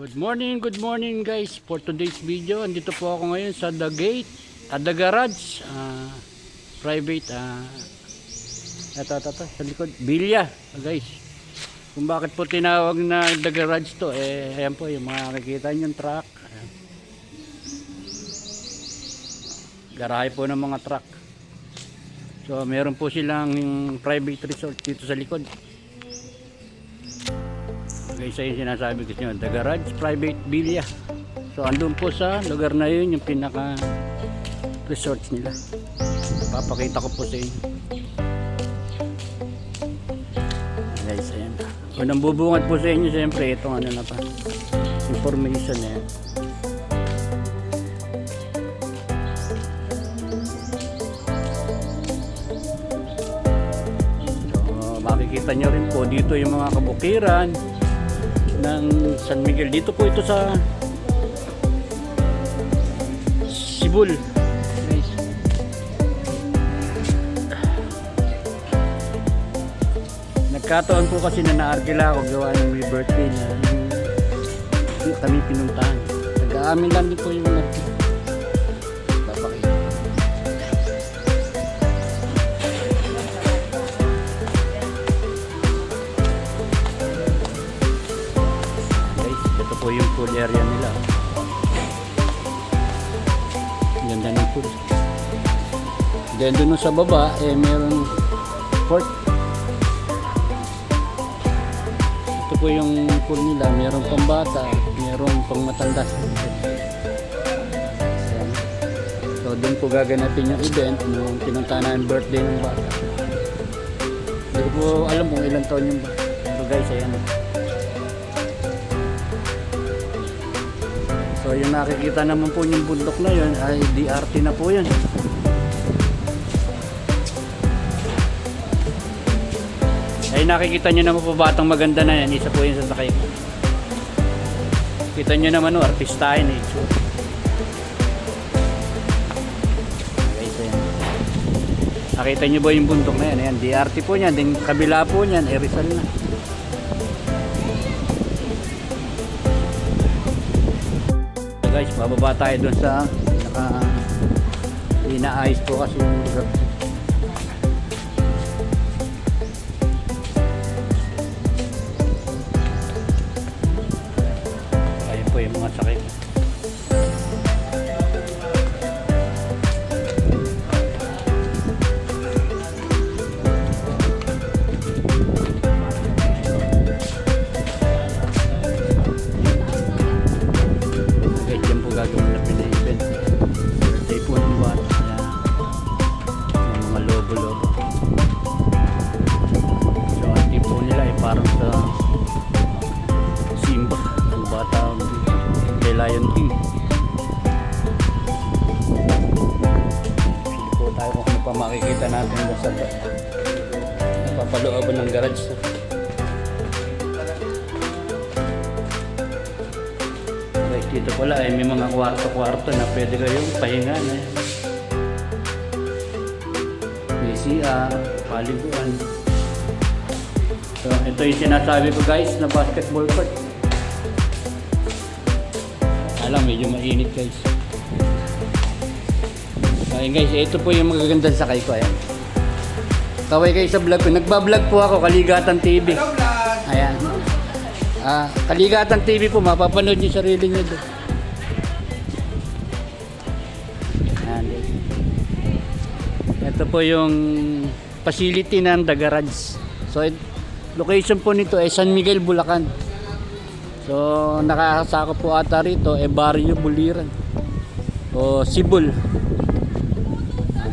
Good morning guys. For today's video, andito po ako ngayon sa The Gate, The Garage, private, ito, sa likod, Bilya, guys. Kung bakit po tinawag na The Garage to, ayan po yung mga nakikita nyo truck. Ayan. Garahe po ng mga truck. So, meron po silang private resort dito sa likod. Guys, ayun sinasabi ko nyo, The Garage Private Bilya. So andun po sa lugar na yun yung pinaka resorts nila. Papakita ko po sa inyo. Guys, ayan. Unang bubungad po sa inyo siyempre itong ano na pa, information na yan. So makikita nyo rin po dito yung mga kabukiran ng San Miguel. Dito po ito sa Sibul, guys. Nagkataon po kasi na naarkila ako gawa ng may birthday na kami pinuntahan. Nag-aamin lang din po yung papakita. Ito po yung pool area nila. Ganda ng pool. Then doon sa baba meron court. Ito po yung pool nila. Meron pang bata, meron pang matanda. So doon po gaganapin yung event nung pinunta na yung birthday ng bata. Hindi ko po alam kung ilang taon yung bata. So guys, ayan. So yung nakikita naman po yung bundok na yun ay DRT na po yun. Ay nakikita nyo naman po batang maganda na yan. Isa po yun sa sakay. Kita nyo naman artistahin eh. So, okay, so yan. Nakita nyo ba yung bundok na yan? Ayan, DRT po yan. Din kabila po yan, Rizal na. Guys, bababa tayo dun sa inaayos po kasi yung lugar. Ayun po yung mga sakay. Gagawin na pina-event. Birthday po ng bata. Yung mga lobo-lobo. So ang tipo nila ay parang sa Simba. Ang bata kay Lion King. Hindi po tayo kung ano pa makikita natin sa napapalooban ng garage. Dito pala ay may mga kwarto-kwarto na pwede kayong pahingan eh. May CR, paliguan. So ito yung sinasabi ko guys na basketball court. Alam, medyo mainit guys. Ayun guys, ito po yung magagandang sakay ko. Ayan. Kaway kayo sa vlog ko. Nagbablog po ako, Kaligatan TV. Ayan. Kaligatan TV po, mapapanood niyo sarili niyo doon. Ito po yung facility ng The Garage. So location po nito ay San Miguel, Bulacan. So nakakasakop po ata rito Barrio Buliran o Sibul.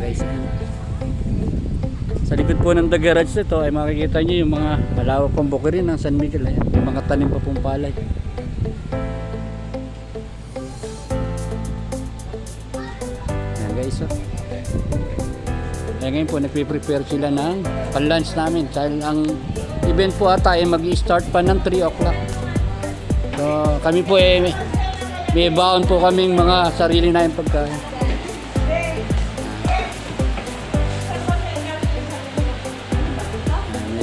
Guys, sa likod po ng The Garage ito ay makikita nyo yung mga malawak pang bukirin ng San Miguel. Ayan. Yung mga tanim pa pong palay. Ayan guys. Ayan ngayon po nagpe-prepare sila ng pan-lunch namin. Dahil ang event po ata ay mag-i-start pa ng 3 o'clock. So kami po may baon po kaming mga sarili na yung pagkain.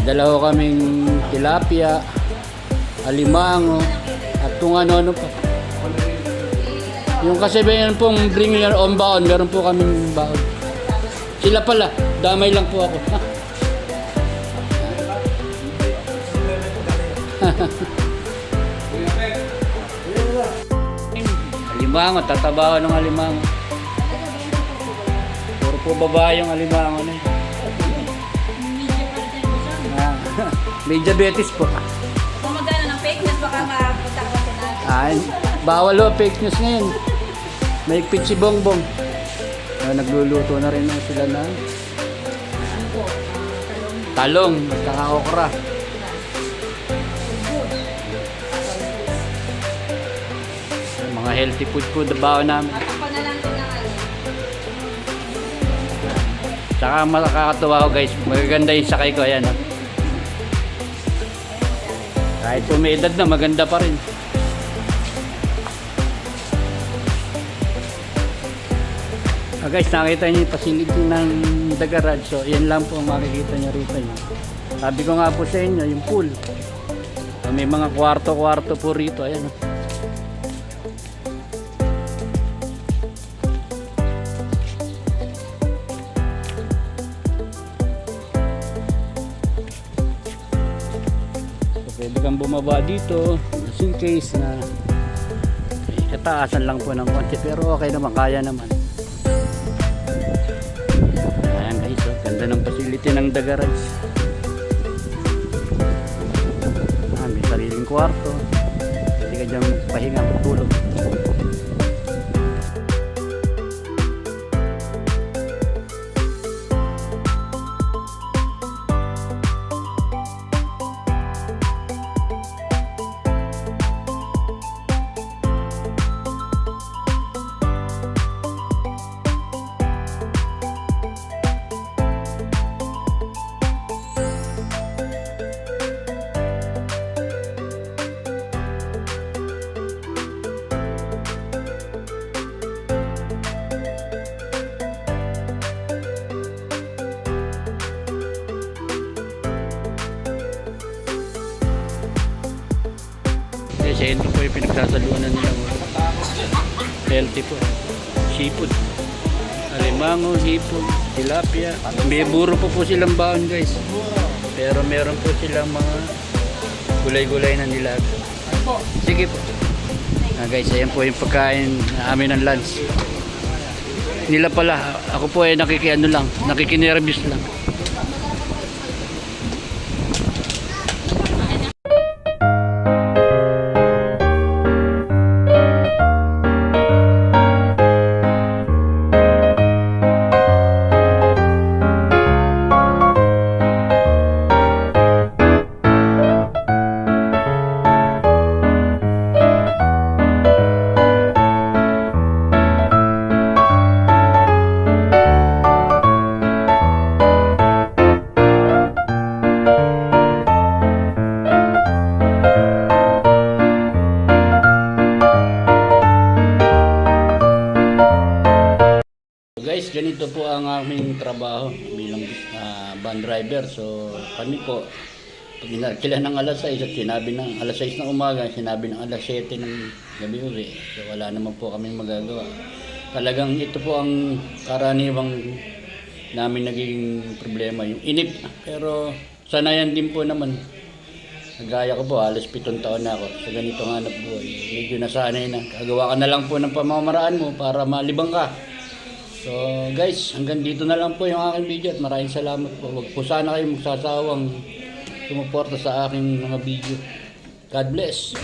Dalawa kaming tilapia, alimango, At kung ano-ano pa. Yung kasi yan pong bring your own baon, meron po kaming baon. Sila pala, damay lang po ako. Alimango, tatabaho ng alimango. Puro po babae yung alimango na yun. May diabetes po. Kung magkano ng fake news, baka makapunta ka sa natin. Ay, bawal o fake news ngayon. Maigpit si Bongbong. Nagluluto na rin sila na talong at saka okra. Mga healthy food po baon namin. Matakpan na lang din ng ano. Tsaka makakatuwa ko guys, magaganda yung sakay ko. Ayan, oh. Kahit may edad na, maganda pa rin. Guys, nakita niyo yung facility ng The Garage. So, yan lang po ang makikita niyo rito. Sabi ko nga po sa inyo, yung pool. So, may mga kwarto-kwarto po rito. Ayan, oh. Pwede kang bumaba dito just in case na kataasan lang po ng konti pero okay naman, kaya naman. Ayan guys, oh, ganda ng facility ng The Garage. May sariling kwarto, hindi ka dyan pahinga, matulog. Kasi ito po yung pinagsasalunan nila. Healthy po. Seafood. Alimango, hipon, tilapia. May buro po silang baon guys. Pero meron po silang mga gulay-gulay na nilaga. Sige po. Guys, ayan po yung pagkain namin ng lunch. Nila pala. Ako po ay nakikiano lang. Nakikinervous lang. Guys, ganito po ang aming trabaho bilang van driver. So kami po, pag kila ng alas 6 at sinabi ng alas 6 ng umaga, sinabi ng alas 7 ng gabi uwi. So wala naman po kami magagawa. Talagang ito po ang karaniwang namin naging problema, yung inip. Pero sanayan din po naman. Gaya ko po, alas 7 taon na ako sa ganitong hanap buhay. Medyo nasanay na. Gagawa ka na lang po ng pamamaraan mo para malibang ka. So guys, hanggang dito na lang po yung aking video at maraming salamat po. Huwag po sana kayo magsasawang sumuporta sa aking mga video. God bless!